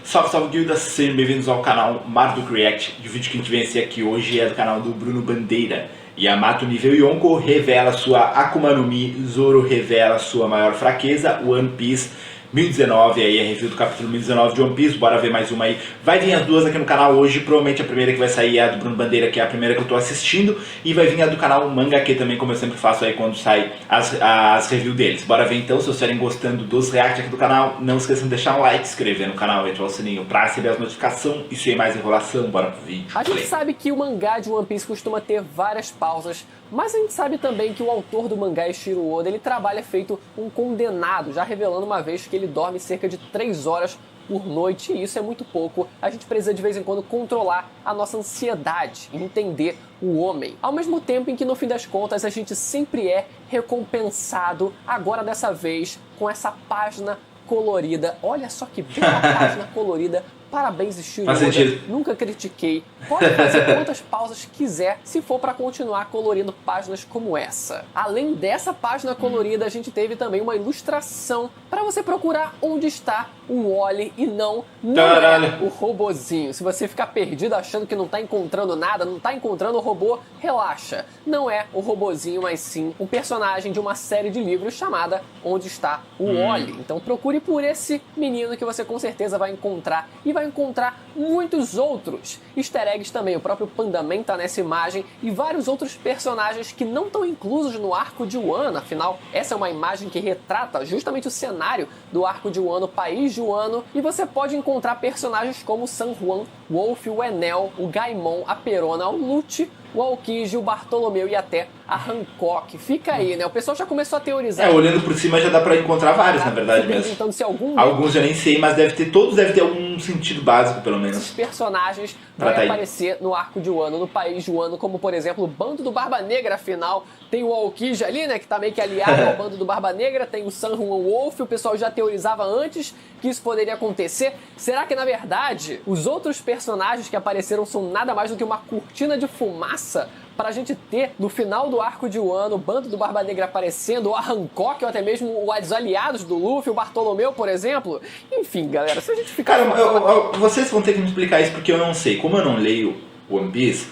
Salve, salve guilda, sejam bem-vindos ao canal Marduk React. O vídeo que a gente vence aqui hoje é do canal do Bruno Bandeira. Yamato nível Yonko revela sua Akuma no Mi, Zoro revela sua maior fraqueza, One Piece 1019, aí a review do capítulo 1019 de One Piece, bora ver mais uma aí. Vai vir as duas aqui no canal hoje, provavelmente a primeira que vai sair é a do Bruno Bandeira, que é a primeira que eu tô assistindo, e vai vir a do canal Manga que também, como eu sempre faço aí quando sai as reviews deles. Bora ver então, se vocês estiverem gostando dos reacts aqui do canal, não esqueçam de deixar um like, se inscrever no canal e ativar o sininho pra receber as notificações, e sem mais enrolação, bora pro vídeo. A gente sabe que o mangá de One Piece costuma ter várias pausas, mas a gente sabe também que o autor do mangá, Eiichiro Oda, ele trabalha feito um condenado, já revelando uma vez que ele dorme cerca de 3 horas por noite, e isso é muito pouco. A gente precisa de vez em quando controlar a nossa ansiedade e entender o homem. Ao mesmo tempo em que no fim das contas a gente sempre é recompensado, agora dessa vez com essa página colorida. Olha só que bela página colorida. Parabéns, Eiichiro Oda. Nunca critiquei. Pode fazer quantas pausas quiser se for para continuar colorindo páginas como essa. Além dessa página colorida, a gente teve também uma ilustração para você procurar onde está o Wally e não é o robozinho. Se você ficar perdido achando que não está encontrando nada, não está encontrando o robô, relaxa. Não é o robozinho, mas sim um personagem de uma série de livros chamada Onde Está o Wally. Então procure por esse menino que você com certeza vai encontrar, e vai encontrar muitos outros easter eggs também. O próprio Pandaman tá nessa imagem e vários outros personagens que não estão inclusos no arco de Wano. Afinal, essa é uma imagem que retrata justamente o cenário do arco de Wano, o país de Wano, e você pode encontrar personagens como o San Juan, o Wolf, o Enel, o Gaimon, a Perona, o Lute, o Aokiji, o Bartolomeu e até a Hancock. Fica aí, né? O pessoal já começou a teorizar. Olhando por cima já dá pra encontrar vários, na verdade mesmo. Então, se alguns eu nem sei, mas todos devem ter algum sentido básico, pelo menos. Esses personagens vão aparecer no arco de Wano, no país de Wano, como por exemplo o bando do Barba Negra. Afinal, tem o Aokiji ali, né, que tá meio que aliado ao bando do Barba Negra, tem o San Juan Wolf, o pessoal já teorizava antes que isso poderia acontecer. Será que na verdade os outros personagens que apareceram são nada mais do que uma cortina de fumaça pra gente ter no final do arco de Wano o bando do Barba Negra aparecendo, ou a Hancock, ou até mesmo os aliados do Luffy, o Bartolomeu, por exemplo? Enfim, galera, se a gente ficar... Cara, vocês vão ter que me explicar isso, porque eu não sei. Como eu não leio One Piece,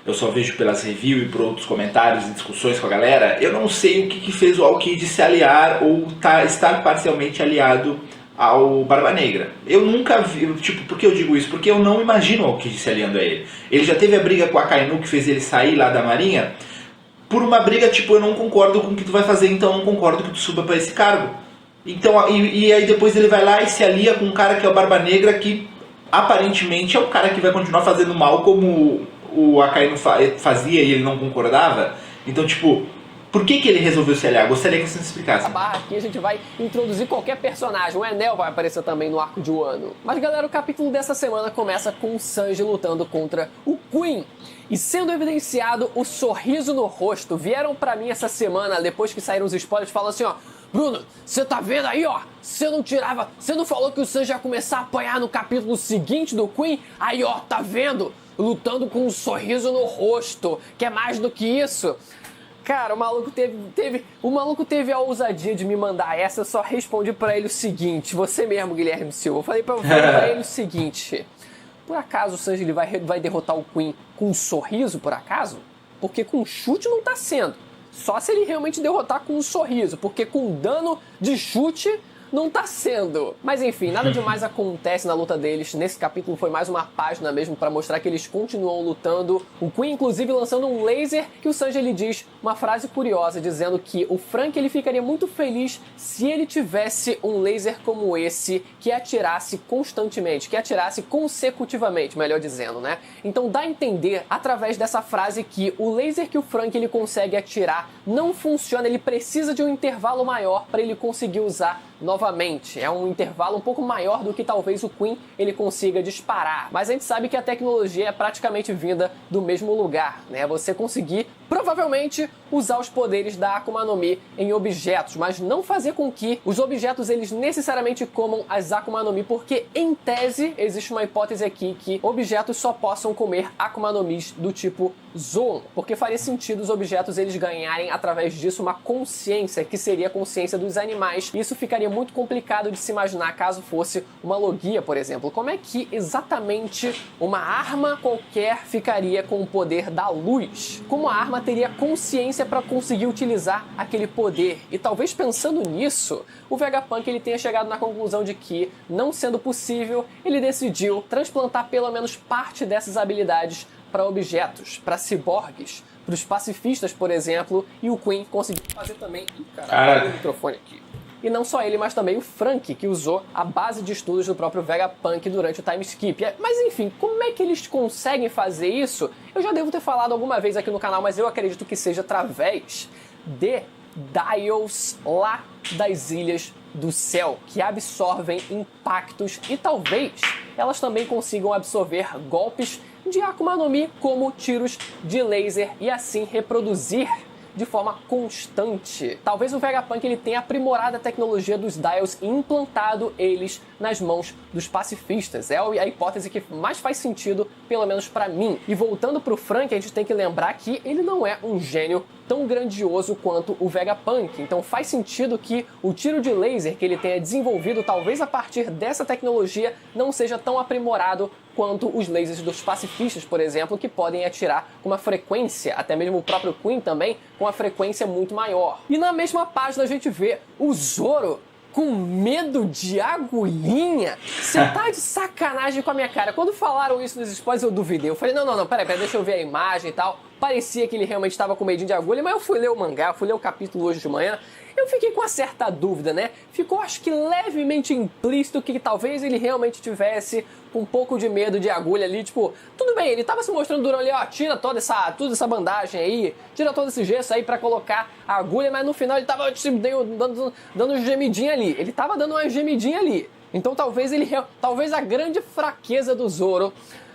eu só vejo pelas reviews e por outros comentários e discussões com a galera, eu não sei o que fez o Aokiji se aliar ou estar parcialmente aliado ao Barba Negra. Eu nunca vi, tipo, por que eu digo isso? Porque eu não imagino o Aokiji se aliando a ele. Ele já teve a briga com a Akainu que fez ele sair lá da marinha, por uma briga tipo, eu não concordo com o que tu vai fazer, então eu não concordo que tu suba pra esse cargo. Então, e aí depois ele vai lá e se alia com um cara que é o Barba Negra, que aparentemente é o cara que vai continuar fazendo mal como o Akainu fazia e ele não concordava. Então, tipo, por que ele resolveu se aliar? Gostaria que você me explicasse. Aqui a gente vai introduzir qualquer personagem. O Enel vai aparecer também no arco de Wano. Mas galera, o capítulo dessa semana começa com o Sanji lutando contra o Queen e sendo evidenciado o sorriso no rosto. Vieram pra mim essa semana, depois que saíram os spoilers, falando assim, ó: Bruno, você tá vendo aí, ó? Você não falou que o Sanji ia começar a apanhar no capítulo seguinte do Queen? Aí, ó, tá vendo? Lutando com um sorriso no rosto. Quer mais do que isso? Cara, o maluco teve a ousadia de me mandar essa. Eu só respondi pra ele o seguinte: você mesmo, Guilherme Silva. Eu falei pra ele o seguinte: por acaso o Sanji ele vai derrotar o Queen com um sorriso, por acaso? Porque com chute não tá sendo. Só se ele realmente derrotar com um sorriso, porque com dano de chute não tá sendo. Mas enfim, nada demais acontece na luta deles. Nesse capítulo foi mais uma página mesmo pra mostrar que eles continuam lutando. O Queen, inclusive, lançando um laser que o Sanji ele diz uma frase curiosa, dizendo que o Frank ele ficaria muito feliz se ele tivesse um laser como esse que atirasse constantemente, que atirasse consecutivamente, melhor dizendo, né? Então dá a entender, através dessa frase, que o laser que o Frank ele consegue atirar não funciona, ele precisa de um intervalo maior para ele conseguir usar novamente. É um intervalo um pouco maior do que talvez o Queen ele consiga disparar. Mas a gente sabe que a tecnologia é praticamente vinda do mesmo lugar, né? Você conseguir provavelmente usar os poderes da Akuma no Mi em objetos, mas não fazer com que os objetos eles necessariamente comam as Akuma no Mi, porque em tese existe uma hipótese aqui que objetos só possam comer Akuma no Mis do tipo Zoan, porque faria sentido os objetos eles ganharem através disso uma consciência, que seria a consciência dos animais. Isso ficaria muito complicado de se imaginar caso fosse uma Logia, por exemplo. Como é que exatamente uma arma qualquer ficaria com o poder da luz? Como a arma teria consciência para conseguir utilizar aquele poder? E talvez pensando nisso, o Vegapunk ele tenha chegado na conclusão de que, não sendo possível, ele decidiu transplantar pelo menos parte dessas habilidades para objetos, para ciborgues, para os pacifistas, por exemplo, e o Queen conseguiu fazer também. Caralho, o microfone aqui. E não só ele, mas também o Frank, que usou a base de estudos do próprio Vegapunk durante o time skip. Mas enfim, como é que eles conseguem fazer isso? Eu já devo ter falado alguma vez aqui no canal, mas eu acredito que seja através de Dials lá das Ilhas do Céu, que absorvem impactos e talvez elas também consigam absorver golpes de Akuma no Mi, como tiros de laser, e assim reproduzir de forma constante. Talvez o Vegapunk ele tenha aprimorado a tecnologia dos Dials e implantado eles nas mãos dos pacifistas. É a hipótese que mais faz sentido, pelo menos pra mim. E voltando pro Frank, a gente tem que lembrar que ele não é um gênio tão grandioso quanto o Vegapunk. Então faz sentido que o tiro de laser que ele tenha desenvolvido, talvez a partir dessa tecnologia, não seja tão aprimorado quanto os lasers dos pacifistas, por exemplo, que podem atirar com uma frequência, até mesmo o próprio Queen também, com uma frequência muito maior. E na mesma página a gente vê o Zoro com medo de agulhinha. Você tá de sacanagem com a minha cara. Quando falaram isso nos spoilers eu duvidei. Eu falei, não, peraí, deixa eu ver a imagem e tal. Parecia que ele realmente estava com medinho de agulha, mas eu fui ler o mangá, fui ler o capítulo hoje de manhã. Eu fiquei com uma certa dúvida, né? Ficou, acho que levemente implícito que talvez ele realmente tivesse um pouco de medo de agulha ali, tipo, tudo bem, ele tava se mostrando durão ali, ó, tira toda essa bandagem aí, tira todo esse gesso aí pra colocar a agulha, mas no final ele tava tipo, dando um gemidinho ali, ele tava dando uma gemidinha ali. Então talvez a grande fraqueza do Zoro,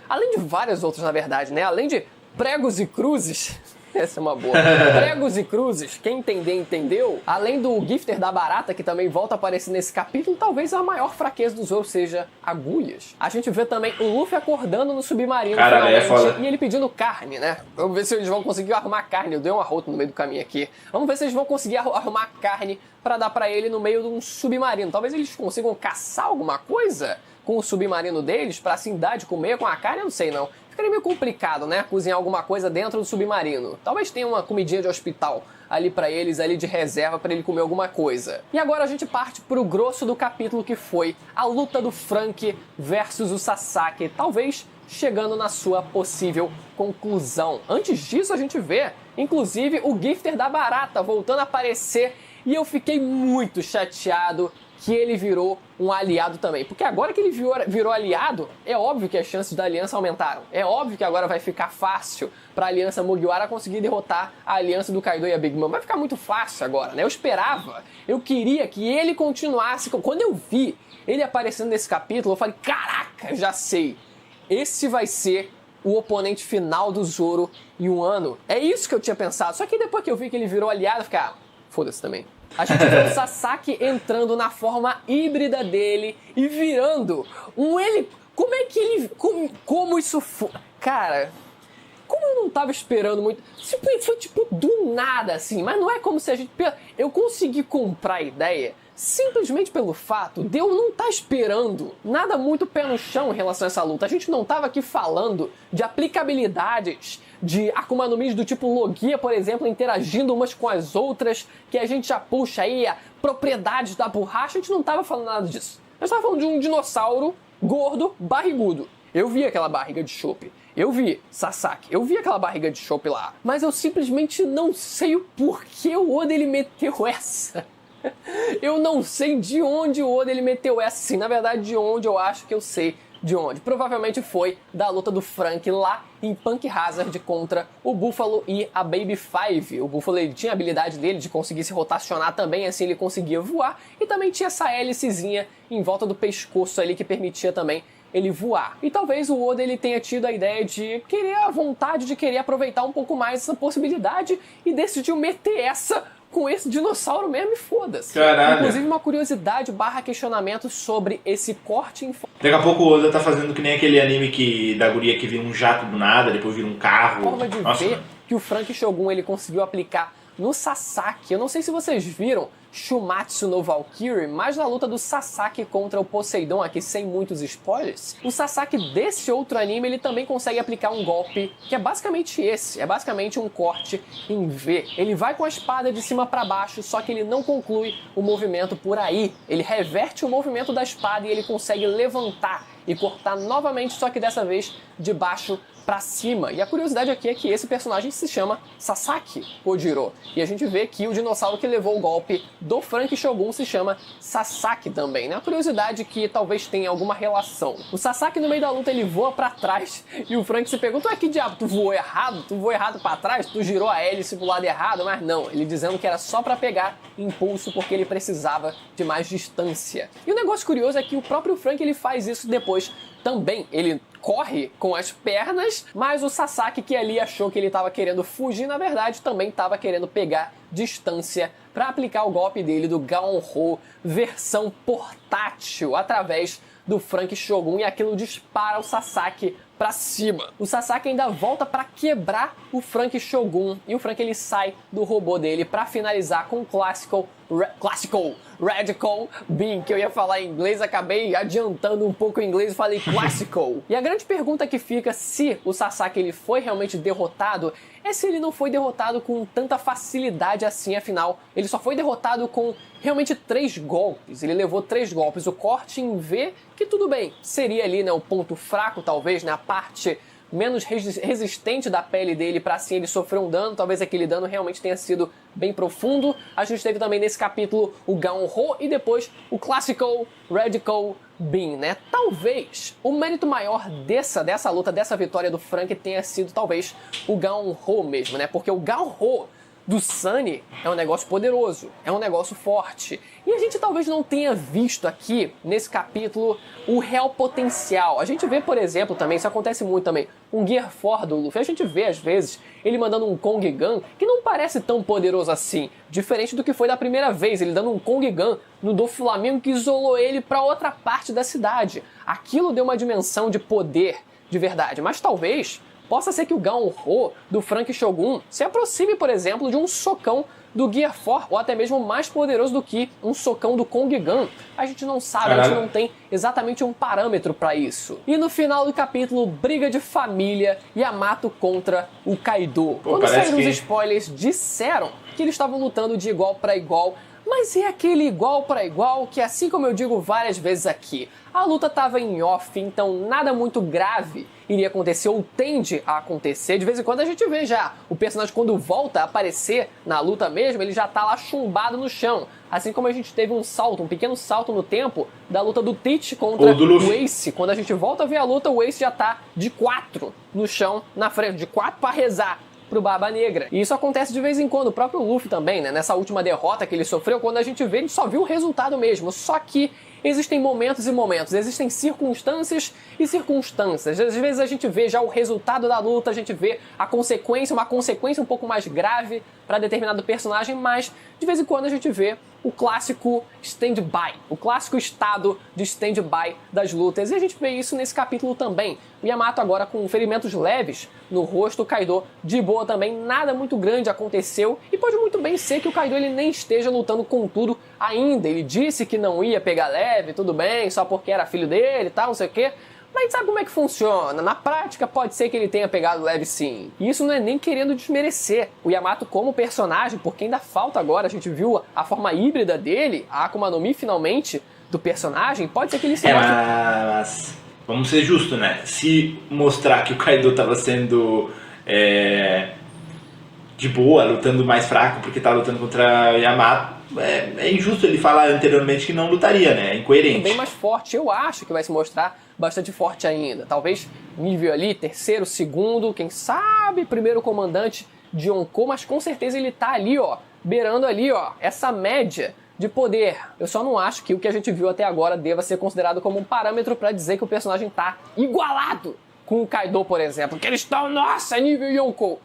além de várias outras na verdade, né, além de pregos e cruzes, essa é uma boa. Pregos e cruzes, quem entender, entendeu. Além do Gifter da Barata, que também volta a aparecer nesse capítulo, talvez a maior fraqueza do Zoro seja agulhas. A gente vê também o Luffy acordando no submarino finalmente, e ele pedindo carne, né? Vamos ver se eles vão conseguir arrumar carne. Eu dei uma rota no meio do caminho aqui. Vamos ver se eles vão conseguir arrumar carne pra dar pra ele no meio de um submarino. Talvez eles consigam caçar alguma coisa com o submarino deles pra assim dar de comer com a carne, eu não sei não. Ficaria meio complicado, né? Cozinhar alguma coisa dentro do submarino. Talvez tenha uma comidinha de hospital ali pra eles, ali de reserva pra ele comer alguma coisa. E agora a gente parte pro grosso do capítulo, que foi a luta do Frank versus o Sasaki, talvez chegando na sua possível conclusão. Antes disso a gente vê, inclusive, o Gifter da Barata voltando a aparecer, e eu fiquei muito chateado que ele virou um aliado também. Porque agora que ele virou aliado, é óbvio que as chances da aliança aumentaram. É óbvio que agora vai ficar fácil pra aliança Mugiwara conseguir derrotar a aliança do Kaido e a Big Mom. Vai ficar muito fácil agora, né? Eu queria que ele continuasse. Quando eu vi ele aparecendo nesse capítulo, eu falei, caraca, já sei. Esse vai ser o oponente final do Zoro em um ano. É isso que eu tinha pensado. Só que depois que eu vi que ele virou aliado, eu fiquei, foda-se também. A gente vê o Sasaki entrando na forma híbrida dele e virando um ele... Como é que ele... Como isso foi... Cara, como eu não tava esperando muito... Foi tipo do nada, assim. Mas não é como se a gente... Eu consegui comprar a ideia simplesmente pelo fato de eu não estar esperando nada muito pé no chão em relação a essa luta. A gente não tava aqui falando de aplicabilidades de Akuma no Mi do tipo Logia, por exemplo, interagindo umas com as outras, que a gente já puxa aí a propriedades da borracha. A gente não tava falando nada disso. A gente tava falando de um dinossauro gordo, barrigudo. Eu vi aquela barriga de chope. Eu vi Sasaki. Eu vi aquela barriga de chope lá. Mas eu simplesmente não sei o porquê o Oda ele meteu essa. Eu não sei de onde o Oda ele meteu essa. Sim, na verdade, de onde eu acho que eu sei de onde. Provavelmente foi da luta do Frank lá em Punk Hazard contra o Buffalo e a Baby Five. O Buffalo ele tinha a habilidade dele de conseguir se rotacionar também, assim ele conseguia voar. E também tinha essa hélicezinha em volta do pescoço ali que permitia também ele voar. E talvez o Oda ele tenha tido a ideia de querer, a vontade de querer aproveitar um pouco mais essa possibilidade e decidiu meter essa com esse dinossauro mesmo e foda-se. Caralho. Inclusive uma curiosidade / questionamento sobre esse corte em... Daqui a pouco o Oda tá fazendo que nem aquele anime da guria que vira um jato do nada, depois vira um carro. Forma de Nossa, ver que o Frank Shogun ele conseguiu aplicar no Sasaki. Eu não sei se vocês viram Shumatsu no Valkyrie, mas na luta do Sasaki contra o Poseidon, aqui sem muitos spoilers, o Sasaki desse outro anime ele também consegue aplicar um golpe que é basicamente esse, é basicamente um corte em V. Ele vai com a espada de cima para baixo, só que ele não conclui o movimento por aí. Ele reverte o movimento da espada e ele consegue levantar e cortar novamente, só que dessa vez de baixo pra cima. E a curiosidade aqui é que esse personagem se chama Sasaki Kojiro. E a gente vê que o dinossauro que levou o golpe do Frank Shogun se chama Sasaki também, né? A curiosidade é que talvez tenha alguma relação. O Sasaki no meio da luta ele voa pra trás e o Frank se pergunta: ué, que diabo, tu voou errado? Tu voou errado pra trás? Tu girou a hélice pro lado errado? Mas não, ele dizendo que era só pra pegar impulso porque ele precisava de mais distância. E o negócio curioso é que o próprio Frank ele faz isso depois também. Ele corre com as pernas, mas o Sasaki que ali achou que ele estava querendo fugir, na verdade também estava querendo pegar distância para aplicar o golpe dele do Gaon-Ho versão portátil através do Frank Shogun, e aquilo dispara o Sasaki pra cima. O Sasaki ainda volta para quebrar o Frank Shogun e o Frank ele sai do robô dele para finalizar com o Classical Radical Beam, que eu ia falar em inglês, acabei adiantando um pouco o inglês e falei Classical. E a grande pergunta que fica se o Sasaki ele foi realmente derrotado é se ele não foi derrotado com tanta facilidade assim, afinal, ele só foi derrotado com realmente 3 golpes. Ele levou 3 golpes, o corte em V, que tudo bem, seria ali, né, o ponto fraco talvez, né, a parte menos resistente da pele dele, para assim ele sofrer um dano, talvez aquele dano realmente tenha sido bem profundo. A gente teve também nesse capítulo o Gaon-Ho e depois o Classical Radical Beam, né? Talvez o mérito maior dessa luta, dessa vitória do Frank tenha sido talvez o Gaon-Ho mesmo, né? Porque o Gaon-Ho do Sunny é um negócio poderoso, é um negócio forte. E a gente talvez não tenha visto aqui, nesse capítulo, o real potencial. A gente vê, por exemplo, também, isso acontece muito também, um Gear 4 do Luffy. A gente vê, às vezes, ele mandando um Kong Gun, que não parece tão poderoso assim. Diferente do que foi da primeira vez, ele dando um Kong Gun no Doflamingo que isolou ele para outra parte da cidade. Aquilo deu uma dimensão de poder de verdade, mas talvez possa ser que o Gaon-Ho do Frank Shogun se aproxime, por exemplo, de um socão do Gear 4, ou até mesmo mais poderoso do que um socão do Kong Gun. A gente não sabe, a gente não tem exatamente um parâmetro para isso. E no final do capítulo, briga de família, Yamato contra o Kaido. Quando saíram os spoilers, disseram que eles estavam lutando de igual para igual, mas é aquele igual para igual que, assim como eu digo várias vezes aqui, a luta estava em off, então nada muito grave iria acontecer ou tende a acontecer. De vez em quando a gente vê já o personagem, quando volta a aparecer na luta mesmo, ele já tá lá chumbado no chão. Assim como a gente teve um pequeno salto no tempo da luta do Teach contra o Ace. Quando a gente volta a ver a luta, o Ace já tá de 4 no chão na frente, de 4 para rezar pro Barba Negra. E isso acontece de vez em quando, o próprio Luffy também, né? Nessa última derrota que ele sofreu, quando a gente vê, a gente só viu o resultado mesmo. Só que existem momentos e momentos, existem circunstâncias e circunstâncias. Às vezes a gente vê já o resultado da luta, a gente vê a consequência, uma consequência um pouco mais grave para determinado personagem, mas de vez em quando a gente vê o clássico stand-by, o clássico estado de stand-by das lutas. E a gente vê isso nesse capítulo também. O Yamato agora com ferimentos leves no rosto, o Kaido de boa também, nada muito grande aconteceu. E pode muito bem ser que o Kaido ele nem esteja lutando com tudo ainda. Ele disse que não ia pegar leve, tudo bem, só porque era filho dele e tal, não sei o quê. Mas sabe como é que funciona? Na prática pode ser que ele tenha pegado leve sim. E isso não é nem querendo desmerecer o Yamato como personagem, porque ainda falta agora, a gente viu a forma híbrida dele, a Akuma no Mi finalmente, do personagem, pode ser que ele se mostre... Mas vamos ser justos, né? Se mostrar que o Kaido tava sendo de boa, lutando mais fraco porque tá lutando contra o Yamato, é injusto ele falar anteriormente que não lutaria, né? É incoerente. Bem mais forte, eu acho que vai se mostrar bastante forte ainda. Talvez nível ali, terceiro, segundo, quem sabe primeiro comandante de Yonkou, mas com certeza ele tá ali, ó, beirando ali, ó, essa média de poder. Eu só não acho que o que a gente viu até agora deva ser considerado como um parâmetro para dizer que o personagem tá igualado com o Kaido, por exemplo, que eles estão, nossa, nível Yonkou.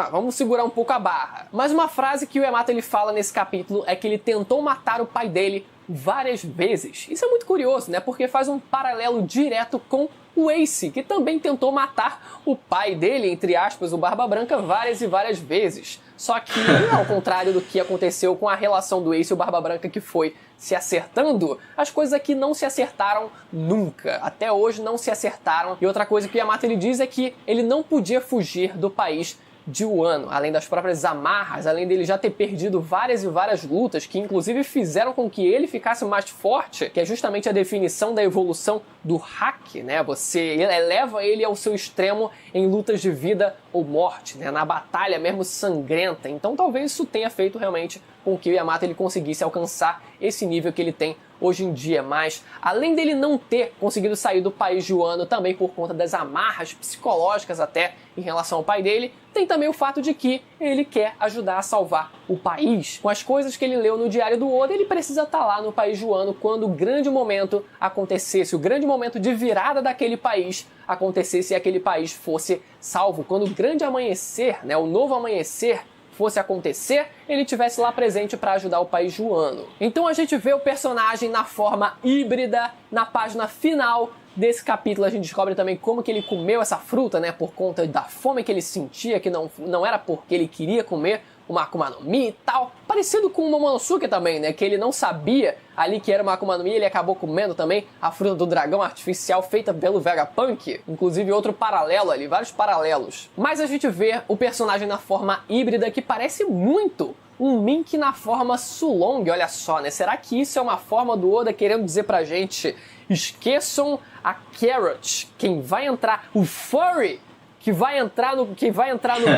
Vamos segurar um pouco a barra. Mas uma frase que o Yamato ele fala nesse capítulo é que ele tentou matar o pai dele várias vezes. Isso é muito curioso, né? Porque faz um paralelo direto com o Ace, que também tentou matar o pai dele, entre aspas, o Barba Branca, várias e várias vezes. Só que, ao contrário do que aconteceu com a relação do Ace e o Barba Branca, que foi se acertando, as coisas aqui não se acertaram nunca. Até hoje não se acertaram. E outra coisa que o Yamato ele diz é que ele não podia fugir do país de Wano, além das próprias amarras, além dele já ter perdido várias e várias lutas, que inclusive fizeram com que ele ficasse mais forte, que é justamente a definição da evolução do Haki, né? Você eleva ele ao seu extremo em lutas de vida ou morte, né? Na batalha mesmo sangrenta. Então talvez isso tenha feito realmente com que o Yamato ele conseguisse alcançar esse nível que ele tem hoje em dia, mas além dele não ter conseguido sair do país de Wano, também por conta das amarras psicológicas até em relação ao pai dele, tem também o fato de que ele quer ajudar a salvar o país. Com as coisas que ele leu no diário do Oda, ele precisa estar lá no país de Wano quando o grande momento acontecesse, o grande momento de virada daquele país acontecesse e aquele país fosse salvo. Quando o grande amanhecer, né, o novo amanhecer, fosse acontecer, ele estivesse lá presente para ajudar o país de Wano. Então a gente vê o personagem na forma híbrida. Na página final desse capítulo a gente descobre também como que ele comeu essa fruta, né, por conta da fome que ele sentia, que não era porque ele queria comer uma Akuma no Mi e tal. Parecido com o Momonosuke também, né, que ele não sabia ali que era uma Akuma no Mi, ele acabou comendo também a fruta do dragão artificial feita pelo Vegapunk. Inclusive outro paralelo ali, vários paralelos. Mas a gente vê o personagem na forma híbrida que parece muito um Mink na forma Sulong, olha só, né? Será que isso é uma forma do Oda querendo dizer pra gente: esqueçam a Carrot, quem vai entrar, o Furry que vai entrar no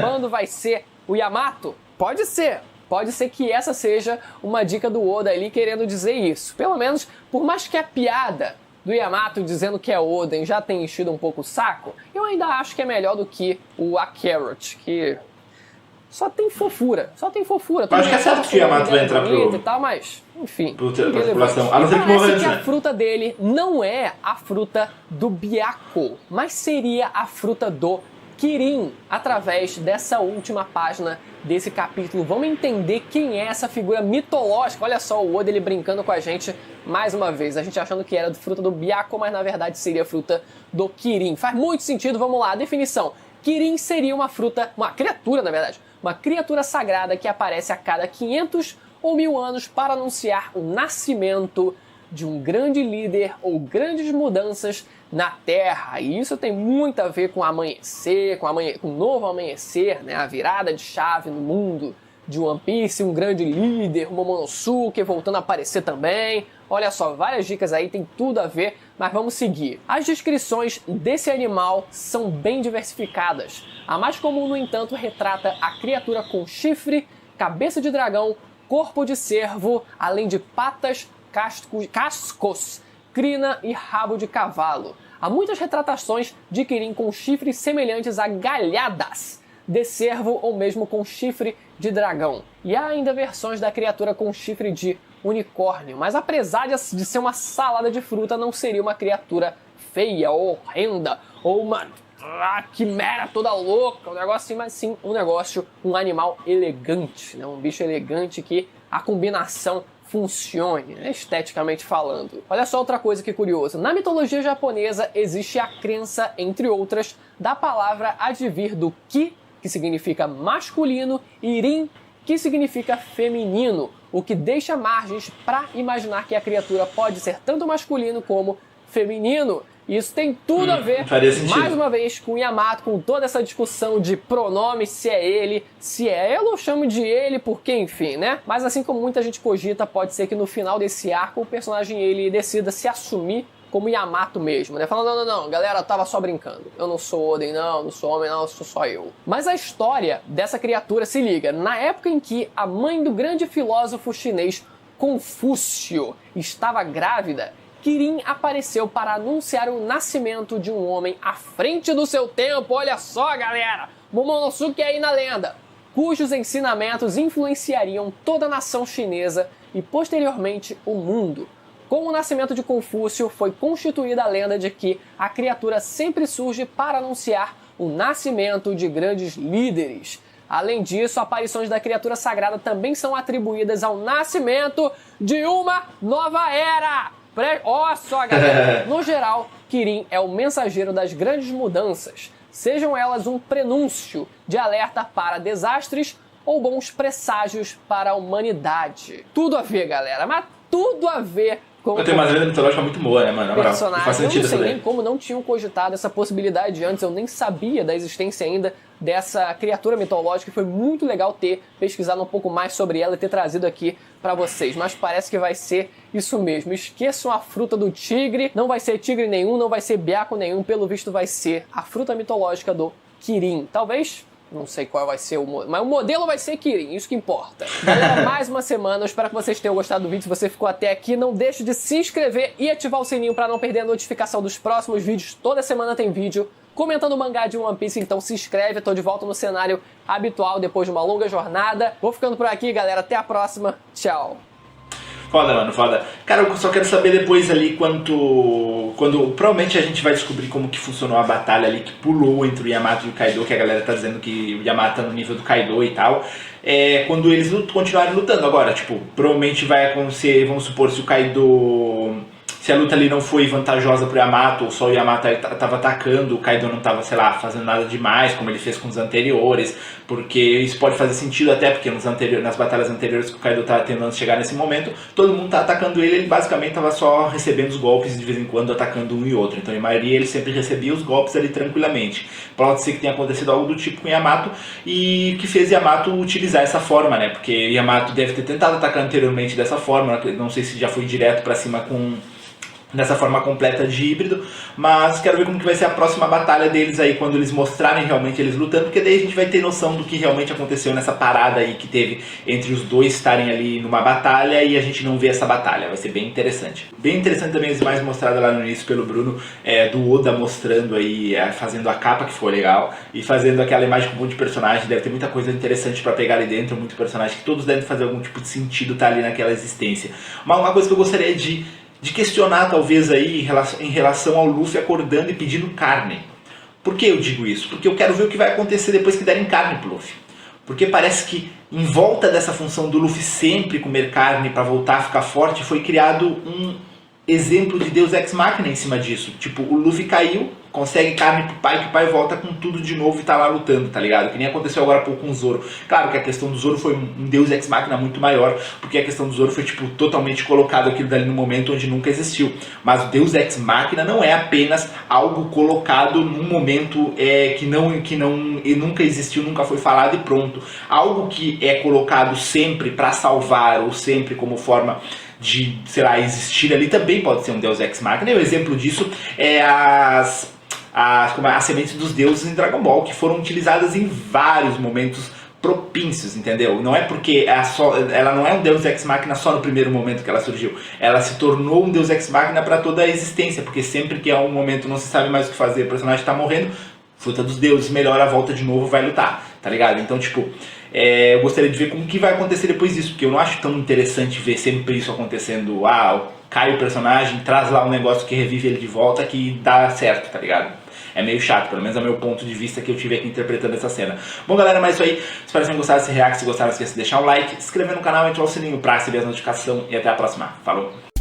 bando vai ser o Yamato? Pode ser que essa seja uma dica do Oda ali querendo dizer isso. Pelo menos, por mais que a piada do Yamato dizendo que é Oden já tenha enchido um pouco o saco, eu ainda acho que é melhor do que o A Carrot, que só tem fofura. Eu acho que é certo que o Yamato vai entrar pro... e tal, mas, enfim. Pra tripulação. A não ser que parece morra que antes, a fruta dele não é a fruta do Byakko, mas seria a fruta do Kirin, através dessa última página desse capítulo. Vamos entender quem é essa figura mitológica. Olha só o Oda ele brincando com a gente mais uma vez. A gente achando que era fruta do Byakko, mas na verdade seria fruta do Kirin. Faz muito sentido, vamos lá. A definição. Kirin seria uma fruta, uma criatura na verdade, uma criatura sagrada que aparece a cada 500 ou 1000 anos para anunciar o nascimento de um grande líder ou grandes mudanças na Terra. E isso tem muito a ver com o amanhecer, com o novo amanhecer, né? A virada de chave no mundo de One Piece, um grande líder, o Momonosuke voltando a aparecer também. Olha só, várias dicas aí, tem tudo a ver, mas vamos seguir. As descrições desse animal são bem diversificadas. A mais comum, no entanto, retrata a criatura com chifre, cabeça de dragão, corpo de cervo, além de patas, cascos, crina e rabo de cavalo. Há muitas retratações de Kirin com chifres semelhantes a galhadas de cervo ou mesmo com chifre de dragão. E há ainda versões da criatura com chifre de unicórnio, mas apesar de ser uma salada de fruta, não seria uma criatura feia ou horrenda ou uma quimera toda louca, um negócio assim, mas sim um animal elegante, né? Um bicho elegante que a combinação funcione, né, esteticamente falando. Olha só outra coisa que curiosa. Na mitologia japonesa existe a crença, entre outras, da palavra advir do ki, que significa masculino, e rin, que significa feminino, o que deixa margens para imaginar que a criatura pode ser tanto masculino como feminino. Isso tem tudo a ver, mais uma vez, com o Yamato, com toda essa discussão de pronome, se é ele, se é ela, eu chamo de ele, porque enfim, né? Mas assim como muita gente cogita, pode ser que no final desse arco o personagem ele decida se assumir como Yamato mesmo, né? Falando, não, galera, eu tava só brincando. Eu não sou Oden, não sou homem, não, sou só eu. Mas a história dessa criatura se liga. Na época em que a mãe do grande filósofo chinês Confúcio estava grávida, Kirin apareceu para anunciar o nascimento de um homem à frente do seu tempo. Olha só, galera! Momonosuke aí na lenda, cujos ensinamentos influenciariam toda a nação chinesa e posteriormente o mundo. Com o nascimento de Confúcio, foi constituída a lenda de que a criatura sempre surge para anunciar o nascimento de grandes líderes. Além disso, aparições da criatura sagrada também são atribuídas ao nascimento de uma nova era. Ó só, galera! No geral, Quirin é o mensageiro das grandes mudanças, sejam elas um prenúncio de alerta para desastres ou bons presságios para a humanidade. Tudo a ver, galera, mas tudo a ver com eu tenho uma lenda mitológica muito boa, né, mano? Personagem. Faz sentido. Eu não sei nem como não tinham cogitado essa possibilidade antes, eu nem sabia da existência ainda dessa criatura mitológica, e foi muito legal ter pesquisado um pouco mais sobre ela e ter trazido aqui pra vocês, mas parece que vai ser isso mesmo. Esqueçam a fruta do tigre, não vai ser tigre nenhum, não vai ser biaco nenhum, pelo visto vai ser a fruta mitológica do Quirin. Talvez, não sei qual vai ser o modelo, mas o modelo vai ser Quirin, isso que importa. Galera, mais uma semana, eu espero que vocês tenham gostado do vídeo. Se você ficou até aqui, não deixe de se inscrever e ativar o sininho para não perder a notificação dos próximos vídeos. Toda semana tem vídeo comentando o mangá de One Piece, então se inscreve. Eu tô de volta no cenário habitual depois de uma longa jornada. Vou ficando por aqui, galera. Até a próxima. Tchau. Foda, mano, foda. Cara, eu só quero saber depois ali quando provavelmente a gente vai descobrir como que funcionou a batalha ali que pulou entre o Yamato e o Kaido, que a galera tá dizendo que o Yamato tá no nível do Kaido e tal. Quando eles continuarem lutando agora, tipo, provavelmente vai acontecer, vamos supor, se o Kaido... Se a luta ali não foi vantajosa pro Yamato, ou só o Yamato tava atacando, o Kaido não tava, sei lá, fazendo nada demais, como ele fez com os anteriores, porque isso pode fazer sentido até, porque nas batalhas anteriores que o Kaido tava tendo antes de chegar nesse momento, todo mundo tá atacando ele basicamente tava só recebendo os golpes de vez em quando, atacando um e outro. Então, em maioria, ele sempre recebia os golpes ali tranquilamente. Pode ser que tenha acontecido algo do tipo com o Yamato, e que fez Yamato utilizar essa forma, né? Porque Yamato deve ter tentado atacar anteriormente dessa forma, não sei se já foi direto pra cima dessa forma completa de híbrido, mas quero ver como que vai ser a próxima batalha deles aí, quando eles mostrarem realmente eles lutando, porque daí a gente vai ter noção do que realmente aconteceu nessa parada aí que teve entre os dois estarem ali numa batalha e a gente não vê essa batalha. Vai ser bem interessante. Bem interessante também as imagens mostradas lá no início pelo Bruno, do Oda mostrando aí, fazendo a capa, que ficou legal, e fazendo aquela imagem com um monte de personagem. Deve ter muita coisa interessante pra pegar ali dentro, muito personagem que todos devem fazer algum tipo de sentido tá ali naquela existência. Mas uma coisa que eu gostaria de questionar talvez aí em relação ao Luffy acordando e pedindo carne. Por que eu digo isso? Porque eu quero ver o que vai acontecer depois que derem carne pro Luffy. Porque parece que em volta dessa função do Luffy sempre comer carne para voltar a ficar forte, foi criado um exemplo de Deus Ex Machina em cima disso. Tipo, o Luffy caiu, consegue carne pro pai, que o pai volta com tudo de novo e tá lá lutando, tá ligado? Que nem aconteceu agora há pouco com o Zoro. Claro que a questão do Zoro foi um Deus Ex Machina muito maior, porque a questão do Zoro foi, tipo, totalmente colocado aquilo dali no momento onde nunca existiu. Mas o Deus Ex Machina não é apenas algo colocado num momento que nunca existiu, nunca foi falado e pronto. Algo que é colocado sempre pra salvar, ou sempre como forma de, sei lá, existir ali, também pode ser um Deus Ex Machina. E o exemplo disso é as sementes dos deuses em Dragon Ball, que foram utilizadas em vários momentos propícios, entendeu? Não é porque ela não é um Deus Ex Machina só no primeiro momento que ela surgiu. Ela se tornou um Deus Ex Machina para toda a existência, porque sempre que há um momento não se sabe mais o que fazer, o personagem está morrendo, fruta dos deuses, melhora, volta de novo, vai lutar, tá ligado? Então, tipo, eu gostaria de ver como que vai acontecer depois disso, porque eu não acho tão interessante ver sempre isso acontecendo. Cai o personagem, traz lá um negócio que revive ele de volta, que dá certo, tá ligado? É meio chato, pelo menos é o meu ponto de vista que eu tive aqui interpretando essa cena. Bom, galera, mas é isso aí. Espero que vocês tenham gostado desse react. Se gostaram, não esqueça de deixar um like, se inscrever no canal e ativar o sininho pra receber as notificações. E até a próxima. Falou!